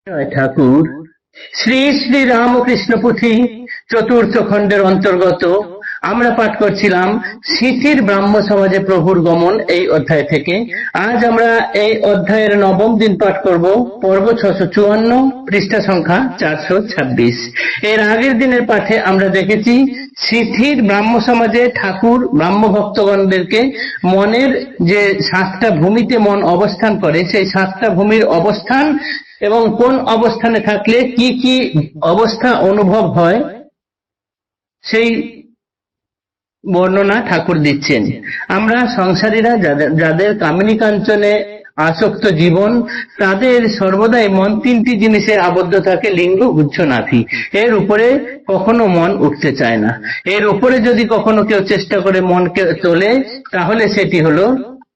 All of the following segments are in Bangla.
ঠাকুর শ্রী শ্রী রামকৃষ্ণ পুঁথি চতুর্থ খণ্ডের অন্তর্গত আমরা পাঠ করছিলাম সিথির ব্রাহ্ম সমাজে প্রভুর গমন এই অধ্যায় থেকে। আজ আমরা এই অধ্যায়ের নবম দিন পাঠ করব, পর্ব 654, পৃষ্ঠা সংখ্যা 426। এর আগের দিনের পাঠে আমরা দেখেছি সিথির ব্রাহ্ম সমাজে ঠাকুর ব্রাহ্ম ভক্তগণদেরকে মনের যে 7টা ভূমিতে মন অবস্থান করে সেই 7টা ভূমির অবস্থান এবং কোন অবস্থানে থাকলে কি কি অবস্থা অনুভব হয় সেই বর্ণনা ঠাকুর দিচ্ছেন। আমরা সংসারীরা যাদের কামিনী কাঞ্চনে আসক্ত জীবন, তাদের সর্বদাই মন 3টি জিনিসে আবদ্ধ থাকে: লিঙ্গ, গুচ্ছ, নাভি। এর উপরে কখনো মন উঠতে চায় না। এর উপরে যদি কখনো কেউ চেষ্টা করে মনকে তোলে, তাহলে সেটি হলো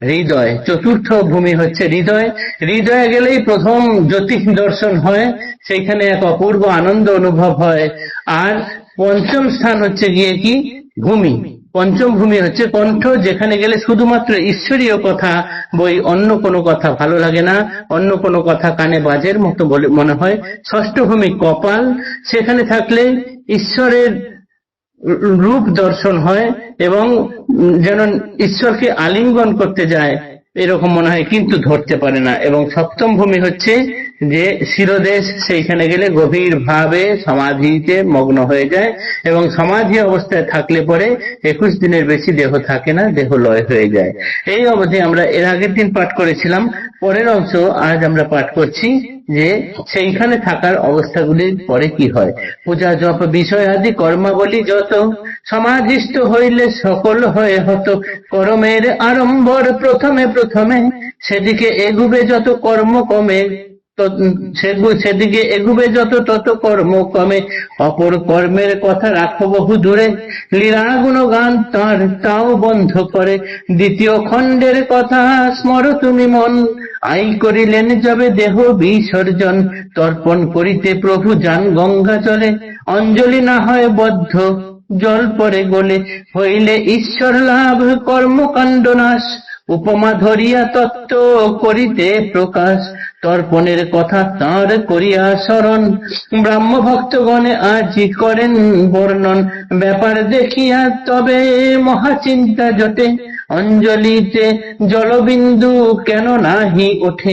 হৃদয়। চতুর্থ ভূমি হচ্ছে হৃদয়। হৃদয়ে গেলেই প্রথম জ্যোতিষ দর্শন হয়, সেইখানে এক অপূর্ব আনন্দ অনুভব হয়। আর পঞ্চম স্থান হচ্ছে গিয়ে কি ভূমি, পঞ্চম ভূমি হচ্ছে কণ্ঠ, যেখানে গেলে শুধুমাত্র ঈশ্বরীয় কথা বই, অন্য কোনো কথা ভালো লাগে না, অন্য কোনো কথা কানে বাজের মতো বলে মনে হয়। ষষ্ঠ ভূমি কপাল, সেখানে থাকলে ঈশ্বরের রূপ দর্শন হয় এবং যেন ঈশ্বরকে আলিঙ্গন করতে যায় এরকম মনে হয়, কিন্তু ধরতে পারে না। এবং সপ্তম ভূমি হচ্ছে যে শিরোদেশ, সেইখানে গেলে গভীর ভাবে সমাধিতে মগ্ন হয়ে যায় এবং সমাধি অবস্থায় থাকলে পরে 21 দিনের বেশি দেহ থাকে না, দেহ লয় হয়ে যায়। এই অবধি আমরা এর আগের দিন পাঠ করেছিলাম। পরের অংশ আজ আমরা পাঠ করছি যে সেইখানে থাকার অবস্থাগুলির পরে কি হয়। পূজা, জপ, বিষয় আদি কর্মাবলী যত, সমাধিষ্ঠ হইলে সকল হয়ে হত। কর্মের আরম্ভর প্রথমে প্রথমে, সেদিকে এগুবে যত কর্ম কমে, সেদিকে এগুবে যত তত কর্ম কমে। অপর কর্মের কথা রাখো বহু দূরে, লীলা গুণগান তাঁর তাও বন্ধ করে। দ্বিতীয় খণ্ডের কথা স্মর তুমি মন, আই করিলেন যবে দেহ বিসর্জন। তর্পণ করিতে প্রভু যান গঙ্গা জলে, অঞ্জলি না হয় বদ্ধ জল পরে গলে। হইলে ঈশ্বর লাভ কর্মকাণ্ড নাশ, উপমা ধরিয়া তত্ত্ব করিতে প্রকাশ। তর্পণের কথা তাঁর করিয়া স্মরণ, ব্রাহ্ম ভক্তগণে আজি করেন বর্ণন। ব্যাপার দেখিয়া তবে মহাচিন্তা জটে, অঞ্জলিতে জলবিন্দু কেন নাহি ওঠে।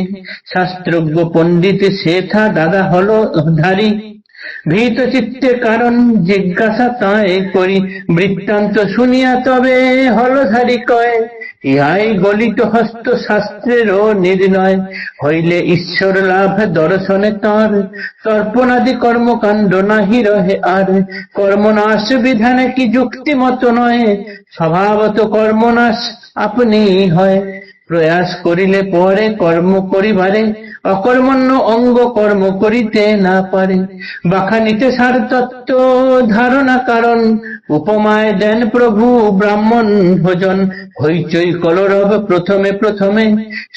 শাস্ত্রজ্ঞ পণ্ডিত সেথা দাদা হলো ধারী, ভীত চিত্তে কারণ জিজ্ঞাসা তাই করি। বৃত্তান্ত শুনিয়া তবে হলধারী কয়, ইহাই গলিত হস্ত শাস্ত্রেরও নির্ণয়। হইলে ঈশ্বর লাভ দর্শনে তাঁর, তর্পণাদি কর্মকাণ্ড নাহি রহে আর। কর্মনাশ বিধানে কি যুক্তিমত নয়, স্বভাবত কর্মনাশ আপনি হয়। প্রয়াস করিলে পরে কর্ম করিবারে, অকর্মণ্য অঙ্গ কর্ম করিতে না পারে। বাখানিতে সার তত্ত্ব ধারণা কারণ, উপমায় দেন প্রভু ব্রাহ্মণ ভোজন। হইচই কলরব প্রথমে প্রথমে,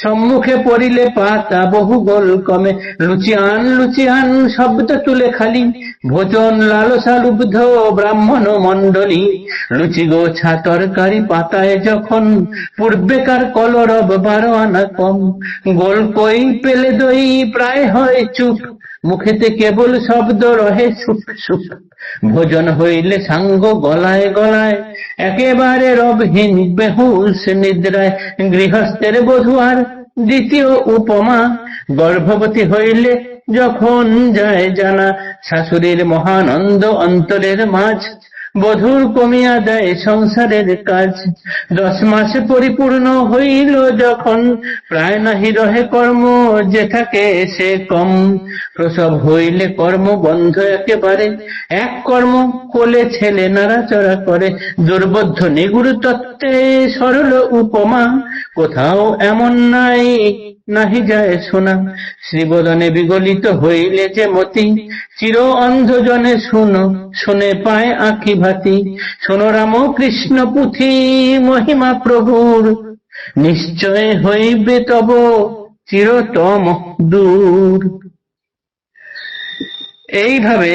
সম্মুখে পড়িলে পাতা বহু গোল কমে। লুচিয়ান লুচিয়ান শব্দ তুলে খালি, ভোজন লালসা লুব্ধ ব্রাহ্মণ মণ্ডলী। লুচি গোছা তরকারি পাতায় যখন, পূর্বেকার কলরব 12 আনা কম। গোল কই পেলে দই প্রায় হয় চুপ, মুখেতে কেবল শব্দ রহে সুপ সুপ। ভোজন হইলে সাঙ্গ গলায় গলায়, একেবারে রবহীন বেহুশ নিদ্রায়। গৃহস্থের বধূ আর দ্বিতীয় উপমা, গর্ভবতী হইলে যখন যায় জানা। শাশুড়ির মহানন্দ অন্তরের মাঝ, বধূর কমিয়া দেয় সংসারের কাজ। 10 মাস পরিপূর্ণ হইল যখন, প্রায় নাহি রহে কর্ম যে থাকে সে কম। প্রসব হইলে কর্ম বন্ধ একেবারে, এক কর্ম কোলে ছেলে নাড়াচড়া করে। দুর্বোধ্য নিগুড় তত্ত্বে সরল উপমা, কোথাও এমন নাই নাহি যায় শোনা। শ্রীবদনে বিগলিত হইলে যে মতি, চির অন্ধজনে শুনো শুনে পায় আঁখি ভাতি। শোনো রামকৃষ্ণ পুঁথি মহিমা প্রভুর, নিশ্চয় হইবে তব চিরতম দূর। এইভাবে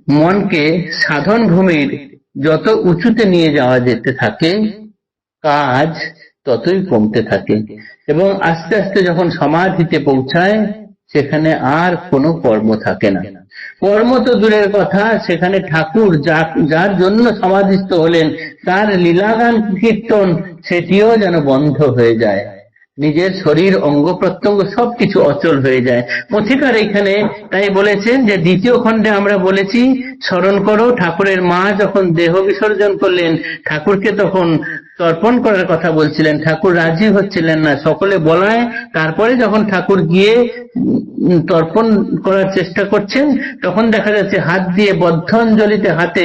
মনকে সাধন ভূমির যত উঁচুতে নিয়ে যাওয়া যেতে থাকে, কাজ ততই কমতে থাকে এবং আস্তে আস্তে যখন সমাধিতে পৌঁছায়, সেখানে আর কোনো কর্ম থাকে না। কর্ম তো দূরের কথা, সেখানে ঠাকুর যার জন্য সমাধিস্থ হলেন তার লীলাগান কীর্তন সেটিও যেন বন্ধ হয়ে যায়, নিজের শরীর অঙ্গ প্রত্যঙ্গ সবকিছু অচল হয়ে যায়। পথিকার এখানে তাই বলেছেন যে দ্বিতীয় খণ্ডে আমরা বলেছি স্মরণ করো, ঠাকুরের মা যখন দেহ বিসর্জন করলেন ঠাকুরকে তখন তর্পণ করার কথা বলছিলেন, ঠাকুর রাজি হচ্ছিলেন না, সকলে বলায় তারপরে যখন ঠাকুর গিয়ে তর্পণ করার চেষ্টা করছেন তখন দেখা যাচ্ছে হাত দিয়ে বদ্ধঞ্জলিতে হাতে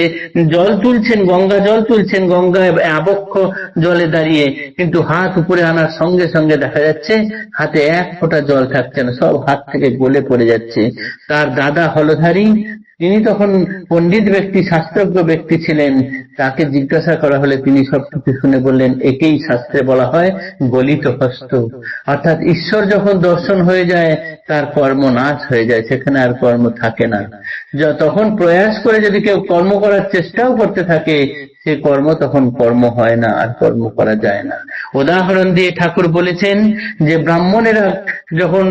জল তুলছেন, গঙ্গা জল তুলছেন, গঙ্গায় আবক্ষ জলে দাঁড়িয়ে, কিন্তু হাত উপরে আনার সঙ্গে সঙ্গে দেখা যাচ্ছে হাতে এক ফোঁটা জল থাকছে না, সব হাত থেকে গলে পড়ে যাচ্ছে। তার দাদা হলধারী, তিনি তখন পণ্ডিত ব্যক্তি, শাস্ত্রজ্ঞ ব্যক্তি ছিলেন, তাকে জিজ্ঞাসা করা হলে তিনি সবকিছু শুনে বললেন একেই শাস্ত্রে বলা হয় গলিত হস্ত, অর্থাৎ ঈশ্বর যখন দর্শন হয়ে যায় তার কর্ম নাশ হয়ে যায়, সেখানে আর কর্ম থাকে না। তখন প্রয়াস করে যদি কেউ কর্ম করার চেষ্টাও করতে থাকে সে কর্ম তখন কর্ম হয় না, আর কর্ম করা যায় না। উদাহরণ দিয়ে ঠাকুর বলেছেন যে ব্রাহ্মণেরা যখন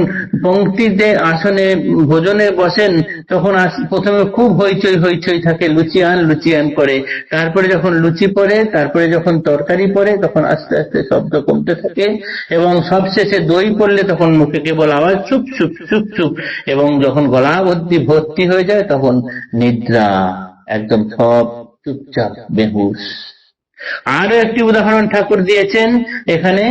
পঙ্ক্তিতে আসনে ভোজনে বসেন তখন প্রথমে খুব হইচই হইচই থাকে, লুচিয়ান লুচিয়ান করে, তারপরে যখন লুচি পড়ে, তারপরে যখন তরকারি পড়ে, তখন আস্তে আস্তে শব্দ কমতে থাকে, এবং সবশেষে দই পড়লে তখন মুখে কেবল আওয়াজ চুপ চুপ চুপ চুপ, এবং যখন গলা ভর্তি হয়ে যায় তখন নিদ্রা, একদম সব চুপচাপ বেহুশ। আরো একটি উদাহরণ ঠাকুর দিয়েছেন এখানে,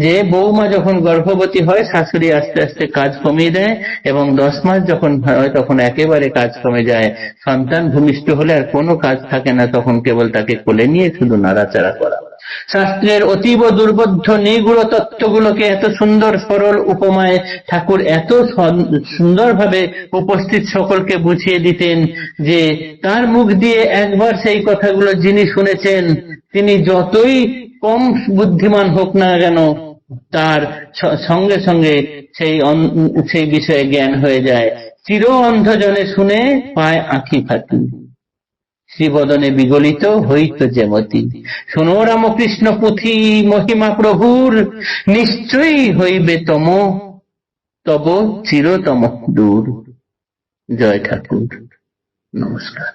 যে বৌমা যখন গর্ভবতী হয় শাশুড়ি আস্তে আস্তে কাজ কমিয়ে দেয়, এবং 10 মাস যখন হয় তখন একেবারে কাজ কমে যায়, সন্তান ভূমিষ্ঠ হলে আর কোনো কাজ থাকে না, তখন কেবল তাকে কোলে নিয়ে শুধু নাড়াচাড়া করা। শাস্ত্রের অতীব দুর্বোধ্য নিগুড় তত্ত্বগুলোকে এত সুন্দর সরল উপমায় ঠাকুর এত সুন্দরভাবে উপস্থিত সকলকে বুঝিয়ে দিতেন যে তার মুখ দিয়ে একবার সেই কথাগুলো যিনি শুনেছেন তিনি যতই কম বুদ্ধিমান হোক না কেন তার সঙ্গে সঙ্গে সেই বিষয়ে জ্ঞান হয়ে যায়। চির অন্ধজনে শুনে পায় আঁখি ফাঁকি, শ্রীবদনে বিগলিত হইত যেমতি, শোনো রামকৃষ্ণ পুঁথি মহিমা প্রভুর, নিশ্চয়ই হইবে তব চিরতম দূর। জয় ঠাকুর, নমস্কার।